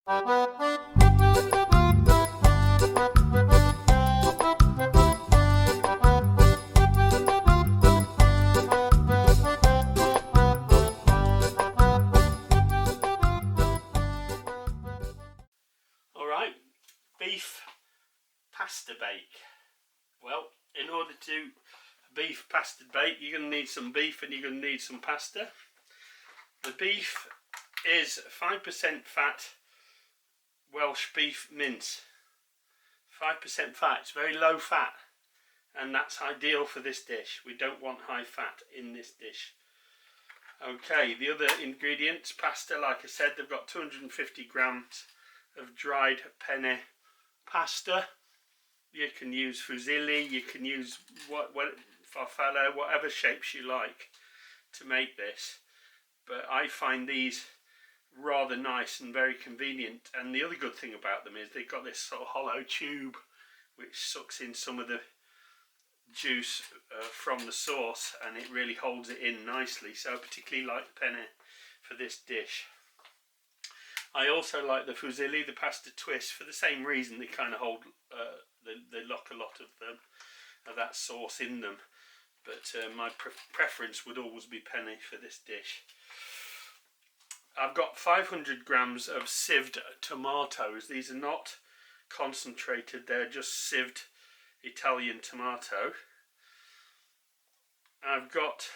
Alright, beef pasta bake. Well, in order to do beef pasta bake, you're going to need some beef and you're going to need some pasta. The beef is 5% fat Welsh beef mince. 5% fat, it's very low fat, and that's ideal for this dish. We don't want high fat in this dish. Okay, the other ingredients, pasta, like I said, they've got 250 grams of dried penne pasta. You can use fusilli, you can use farfalle, whatever shapes you like to make this. But I find these rather nice and very convenient. And the other good thing about them is they've got this sort of hollow tube which sucks in some of the juice from the sauce, and it really holds it in nicely. So I particularly like penne for this dish. I also like the fusilli, the pasta twist, for the same reason. They kind of hold, they lock a lot of that sauce in them. But my preference would always be penne for this dish. I've got 500 grams of sieved tomatoes. These are not concentrated, they're just sieved Italian tomato. I've got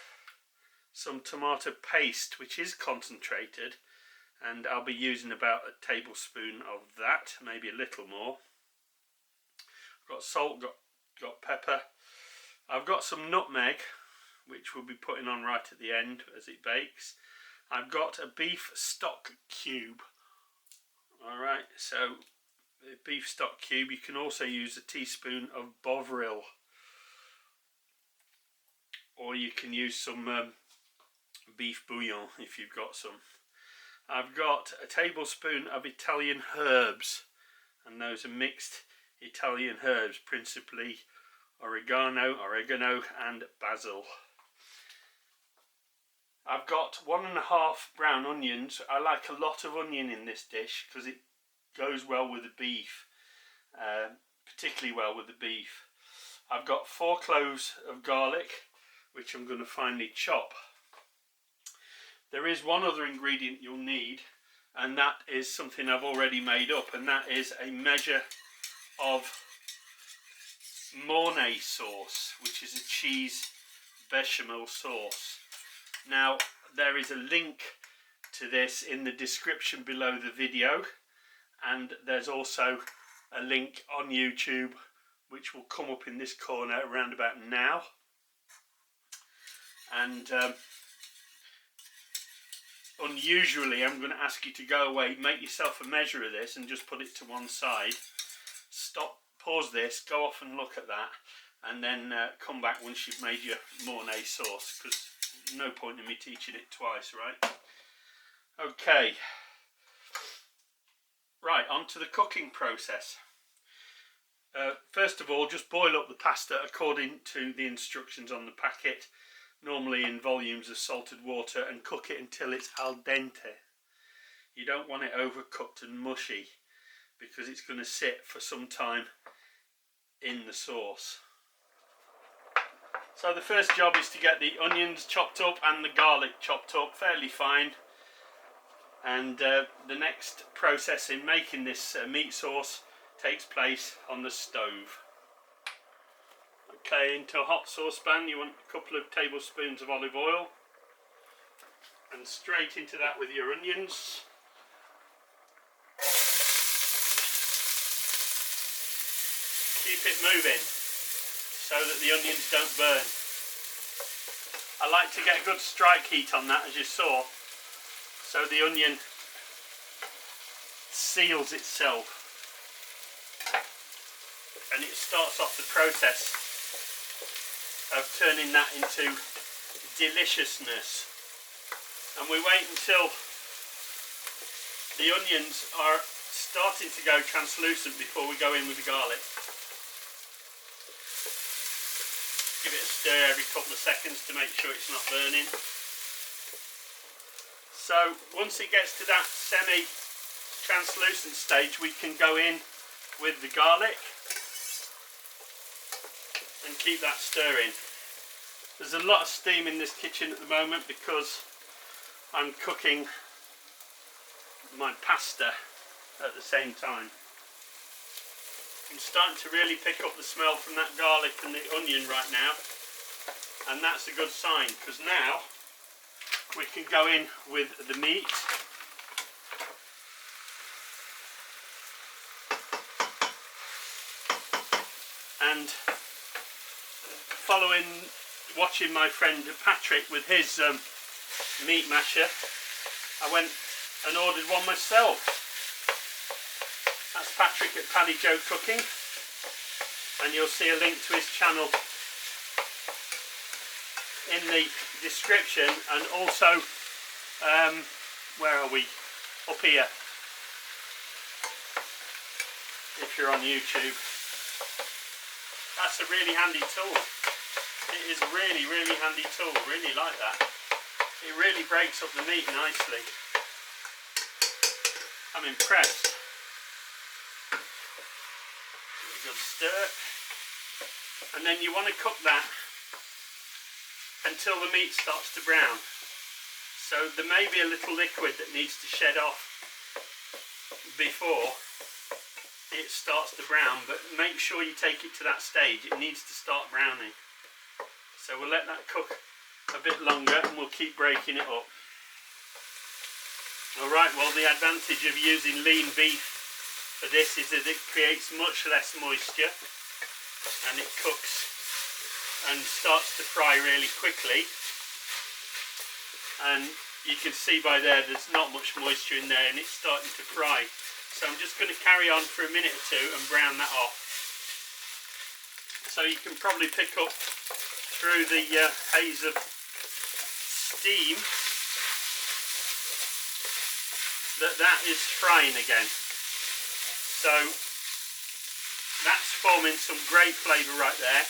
some tomato paste, which is concentrated, and I'll be using about a tablespoon of that, maybe a little more. I've got salt, got pepper. I've got some nutmeg, which we'll be putting on right at the end as it bakes. I've got a beef stock cube. Alright, so the beef stock cube, you can also use a teaspoon of bovril, or you can use some beef bouillon if you've got some. I've got a tablespoon of Italian herbs, and those are mixed Italian herbs, principally oregano and basil. I've got 1.5 brown onions. I like a lot of onion in this dish because it goes well with the beef, particularly well with the beef. I've got 4 cloves of garlic, which I'm going to finely chop. There is one other ingredient you'll need, and that is something I've already made up, and that is a measure of Mornay sauce, which is a cheese bechamel sauce. Now, there is a link to this in the description below the video, and there's also a link on YouTube which will come up in this corner around about now. And unusually, I'm going to ask you to go away, make yourself a measure of this and just put it to one side. Stop, pause this, go off and look at that, and then come back once you've made your Mornay sauce, because no point in me teaching it twice, right? Okay. Right, on to the cooking process. First of all, just boil up the pasta according to the instructions on the packet, normally in volumes of salted water, and cook it until it's al dente. You don't want it overcooked and mushy, because it's going to sit for some time in the sauce. So the first job is to get the onions chopped up and the garlic chopped up fairly fine. And the next process in making this meat sauce takes place on the stove. Okay, into a hot saucepan you want a couple of tablespoons of olive oil, and straight into that with your onions. Keep it moving so that the onions don't burn. I like to get a good strike heat on that, as you saw, so the onion seals itself, and it starts off the process of turning that into deliciousness. And we wait until the onions are starting to go translucent before we go in with the garlic. Give it a stir every couple of seconds to make sure it's not burning. So once it gets to that translucent stage, we can go in with the garlic and keep that stirring. There's a lot of steam in this kitchen at the moment because I'm cooking my pasta at the same time. I'm starting to really pick up the smell from that garlic and the onion right now, and that's a good sign, because now we can go in with the meat. And watching my friend Patrick with his meat masher, I went and ordered one myself. That's Patrick at Paddy Joe Cooking, and you'll see a link to his channel in the description, and also where are we? Up here if you're on YouTube. That's a really handy tool. It is really handy tool. Really like that. It really breaks up the meat nicely. I'm impressed. Good stir, and then you want to cook that until the meat starts to brown. So there may be a little liquid that needs to shed off before it starts to brown, but make sure you take it to that stage. It needs to start browning. So we'll let that cook a bit longer and we'll keep breaking it up. Alright, well, the advantage of using lean beef for this is that it creates much less moisture, and it cooks and starts to fry really quickly. And you can see by there there's not much moisture in there, and it's starting to fry. So I'm just going to carry on for a minute or two and brown that off. So you can probably pick up through the haze of steam that is frying again. So that's forming some great flavour right there.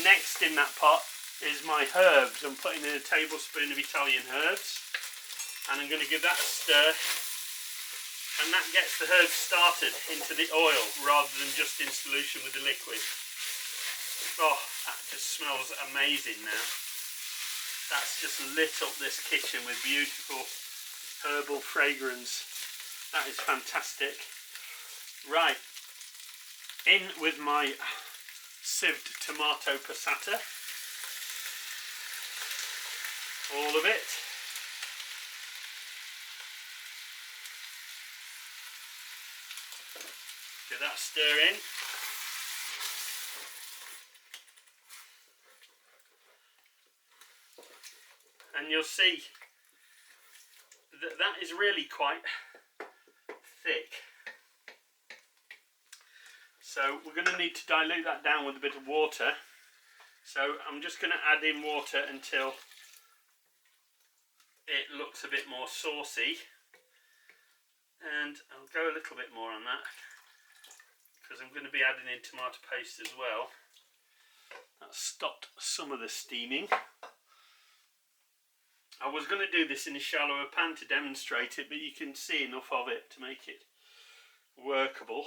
Next in that pot is my herbs. I'm putting in a tablespoon of Italian herbs, and I'm going to give that a stir, and that gets the herbs started into the oil rather than just in solution with the liquid. Oh, that just smells amazing now. That's just lit up this kitchen with beautiful herbal fragrance. That is fantastic. Right, in with my sieved tomato passata. All of it. Give that stir in. And you'll see that that is really quite thick. So we're going to need to dilute that down with a bit of water. So I'm just going to add in water until it looks a bit more saucy. And I'll go a little bit more on that, because I'm going to be adding in tomato paste as well. That's stopped some of the steaming. I was going to do this in a shallower pan to demonstrate it, but you can see enough of it to make it workable.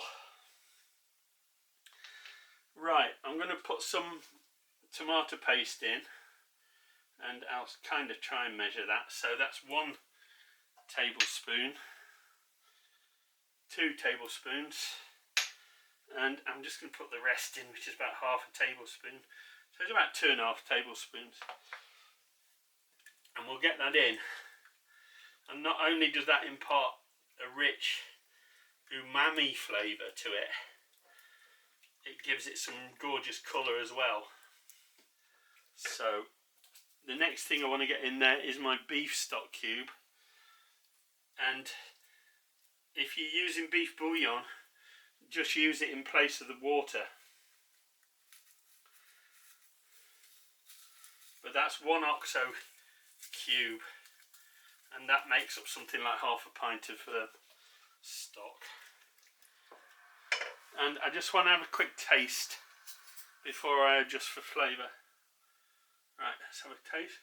Right, I'm going to put some tomato paste in, and I'll kind of try and measure that. So that's 1 tablespoon, 2 tablespoons, and I'm just going to put the rest in, which is about half a tablespoon. So it's about 2.5 tablespoons. And we'll get that in, and not only does that impart a rich umami flavour to it, it gives it some gorgeous colour as well. So the next thing I want to get in there is my beef stock cube, and if you're using beef bouillon, just use it in place of the water. But that's 1 OXO cube, and that makes up something like half a pint of stock. And I just want to have a quick taste before I adjust for flavour. Right, let's have a taste.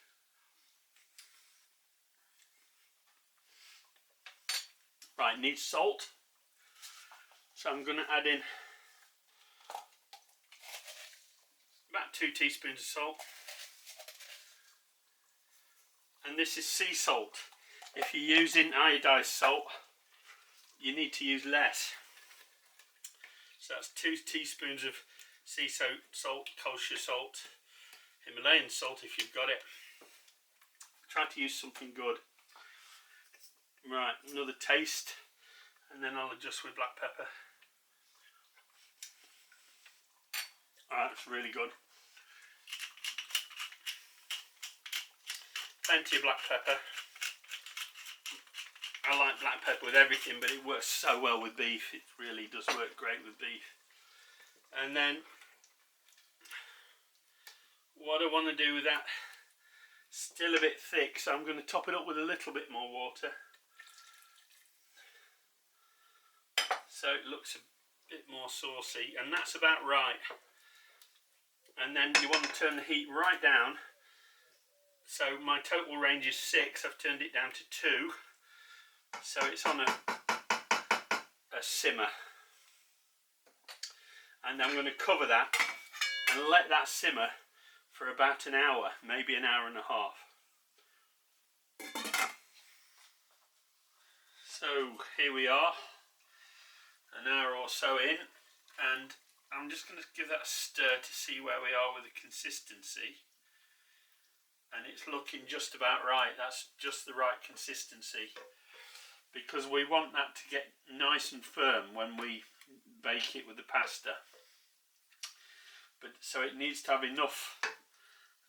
Right, needs salt. So I'm going to add in about 2 teaspoons of salt. And this is sea salt. If you're using iodized salt, you need to use less. So that's 2 teaspoons of sea salt, kosher salt, Himalayan salt if you've got it. Try to use something good. Right, another taste, and then I'll adjust with black pepper. That's really good. Plenty of black pepper. I like black pepper with everything, but it works so well with beef. It really does work great with beef. And then what I want to do with that, still a bit thick, so I'm going to top it up with a little bit more water, so it looks a bit more saucy, and that's about right. And then you want to turn the heat right down. So my total range is 6, I've turned it down to 2, so it's on a simmer. And I'm going to cover that and let that simmer for about an hour, maybe an hour and a half. So here we are, an hour or so in, and I'm just going to give that a stir to see where we are with the consistency. And it's looking just about right. That's just the right consistency, because we want that to get nice and firm when we bake it with the pasta. But so it needs to have enough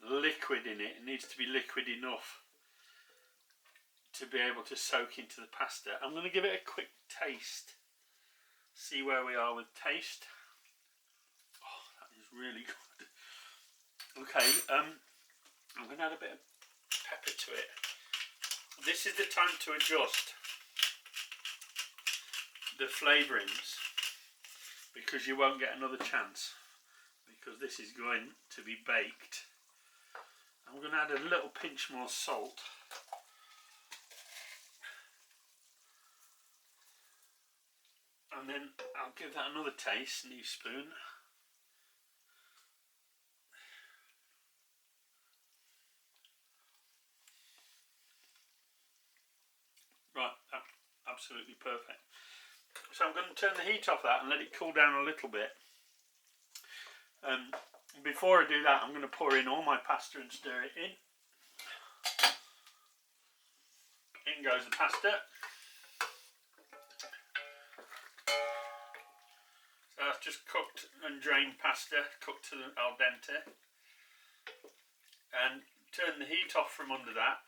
liquid in it. It needs to be liquid enough to be able to soak into the pasta. I'm going to give it a quick taste, see where we are with taste. Oh, that is really good. Okay, I'm going to add a bit of pepper to it. This is the time to adjust the flavourings, because you won't get another chance, because this is going to be baked. I'm going to add a little pinch more salt. And then I'll give that another taste, new spoon. Right, that's absolutely perfect. So I'm going to turn the heat off that and let it cool down a little bit. Before I do that, I'm going to pour in all my pasta and stir it in. In goes the pasta. So that's just cooked and drained pasta, cooked to al dente. And turn the heat off from under that.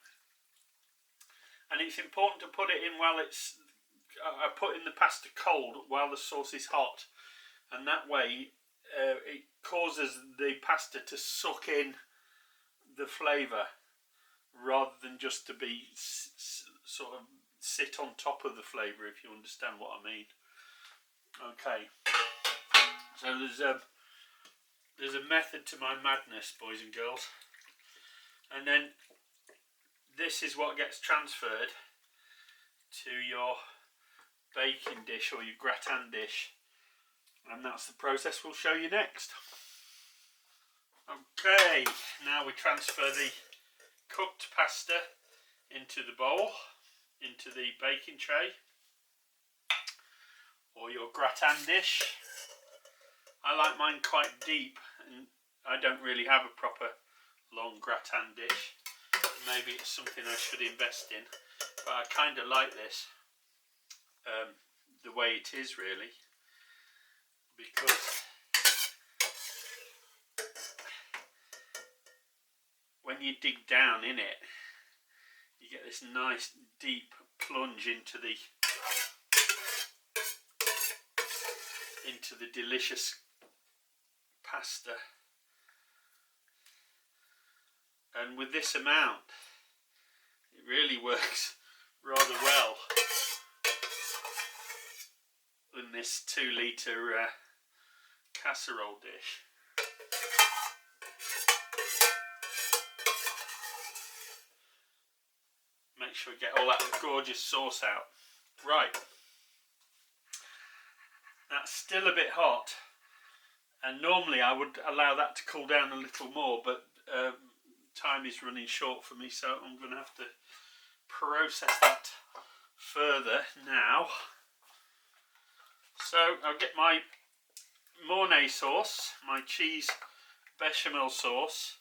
And it's important to put it in while it's, I put in the pasta cold while the sauce is hot, and that way it causes the pasta to suck in the flavour rather than just to be sort of sit on top of the flavour, if you understand what I mean. Okay, so there's a method to my madness, boys and girls, and then this is what gets transferred to your baking dish or your gratin dish, and that's the process we'll show you next. Okay, now we transfer the cooked pasta into the bowl, into the baking tray or your gratin dish. I like mine quite deep, and I don't really have a proper long gratin dish. Maybe it's something I should invest in, but I kind of like this the way it is, really, because when you dig down in it, you get this nice deep plunge into the delicious pasta. And with this amount, it really works rather well in this 2 litre casserole dish. Make sure we get all that gorgeous sauce out. Right, that's still a bit hot, and normally I would allow that to cool down a little more, but time is running short for me, so I'm going to have to process that further now. So I'll get my Mornay sauce, my cheese bechamel sauce,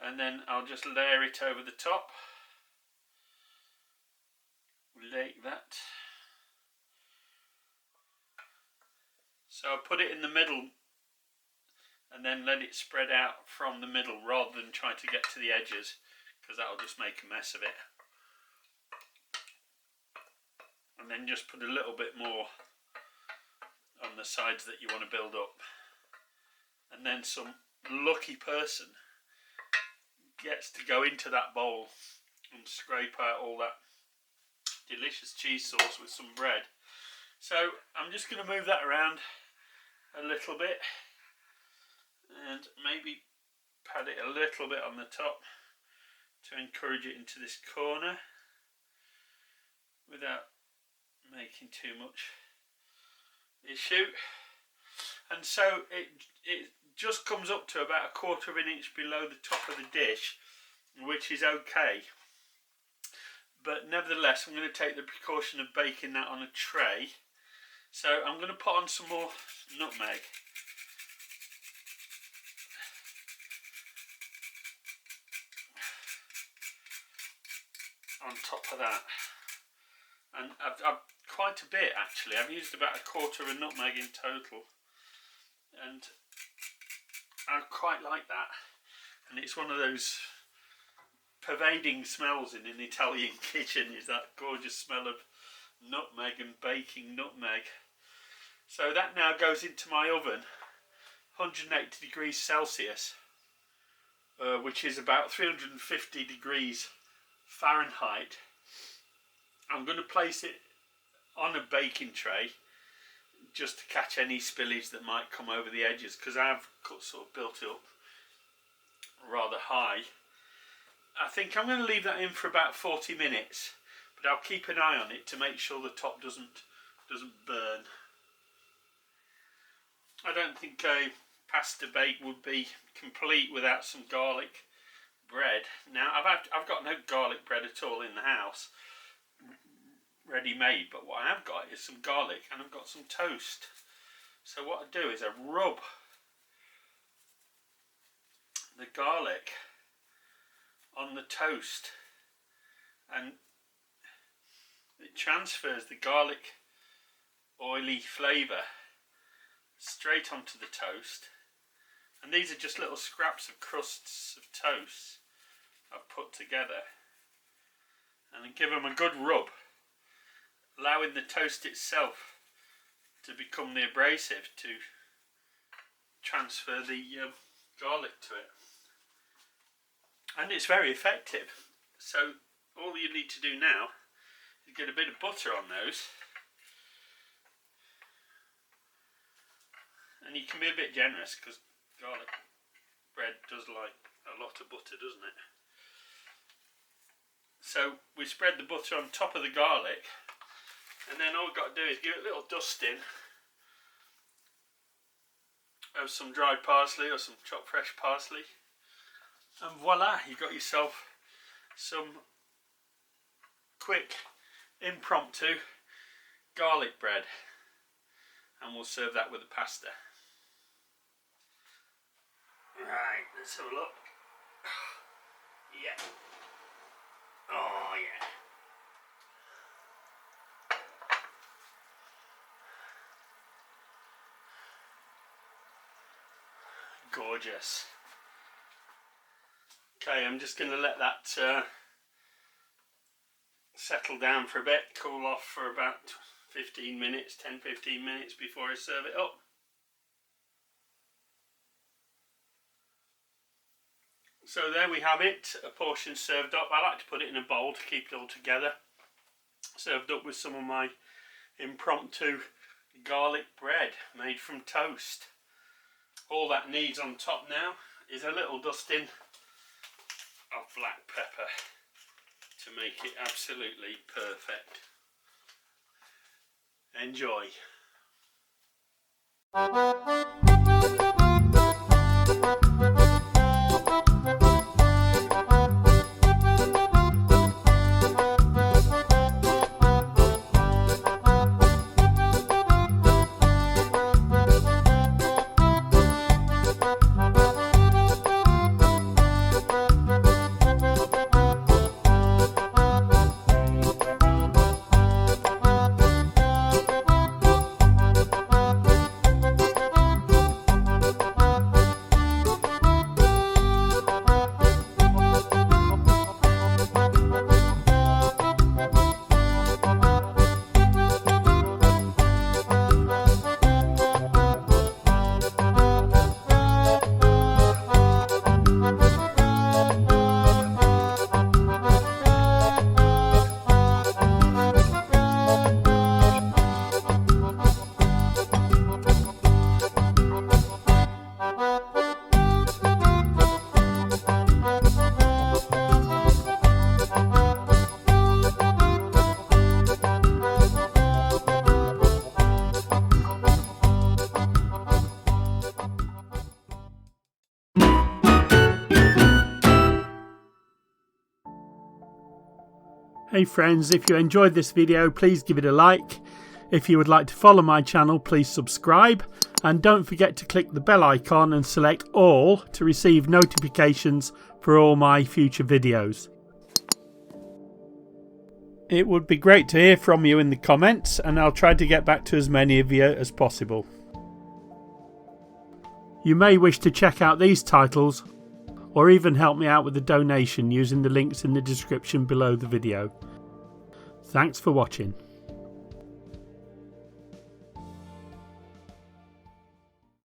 and then I'll just layer it over the top, like that. So I'll put it in the middle and then let it spread out from the middle rather than try to get to the edges, because that'll just make a mess of it. And then just put a little bit more on the sides that you want to build up. And then some lucky person gets to go into that bowl and scrape out all that delicious cheese sauce with some bread. So I'm just going to move that around a little bit and maybe pat it a little bit on the top to encourage it into this corner without making too much issue. And so it just comes up to about 1/4 of an inch below the top of the dish, which is okay. But nevertheless, I'm going to take the precaution of baking that on a tray. So I'm going to put on some more nutmeg. On top of that. And I've quite a bit actually. I've used about 1/4 of a nutmeg in total. And I quite like that. And it's one of those pervading smells in an Italian kitchen, is that gorgeous smell of nutmeg and baking nutmeg. So that now goes into my oven, 180 degrees Celsius, which is about 350 degrees Fahrenheit. I'm going to place it on a baking tray just to catch any spillage that might come over the edges, because I've sort of built it up rather high. I think I'm going to leave that in for about 40 minutes, but I'll keep an eye on it to make sure the top doesn't burn. I don't think a pasta bake would be complete without some garlic bread. Now I've got no garlic bread at all in the house, ready made, but what I have got is some garlic and I've got some toast. So what I do is I rub the garlic on the toast, and it transfers the garlic oily flavour straight onto the toast. And these are just little scraps of crusts of toast I've put together, and then give them a good rub, allowing the toast itself to become the abrasive to transfer the garlic to it. And it's very effective. So all you need to do now is get a bit of butter on those, and you can be a bit generous because garlic bread does like a lot of butter, doesn't it? So we spread the butter on top of the garlic, and then all we've got to do is give it a little dusting of some dried parsley or some chopped fresh parsley, and voila, you've got yourself some quick impromptu garlic bread. And we'll serve that with the pasta. Right, let's have a look. Yeah. Oh yeah. Gorgeous. Okay, I'm just going to let that settle down for a bit, cool off for about 15 minutes, 10-15 minutes before I serve it up. So there we have it, a portion served up. I like to put it in a bowl to keep it all together. Served up with some of my impromptu garlic bread made from toast. All that needs on top now is a little dusting of black pepper to make it absolutely perfect. Enjoy. Hey friends, if you enjoyed this video, please give it a like. If you would like to follow my channel, please subscribe. And don't forget to click the bell icon and select all to receive notifications for all my future videos. It would be great to hear from you in the comments, and I'll try to get back to as many of you as possible. You may wish to check out these titles or even help me out with a donation using the links in the description below the video. Thanks for watching.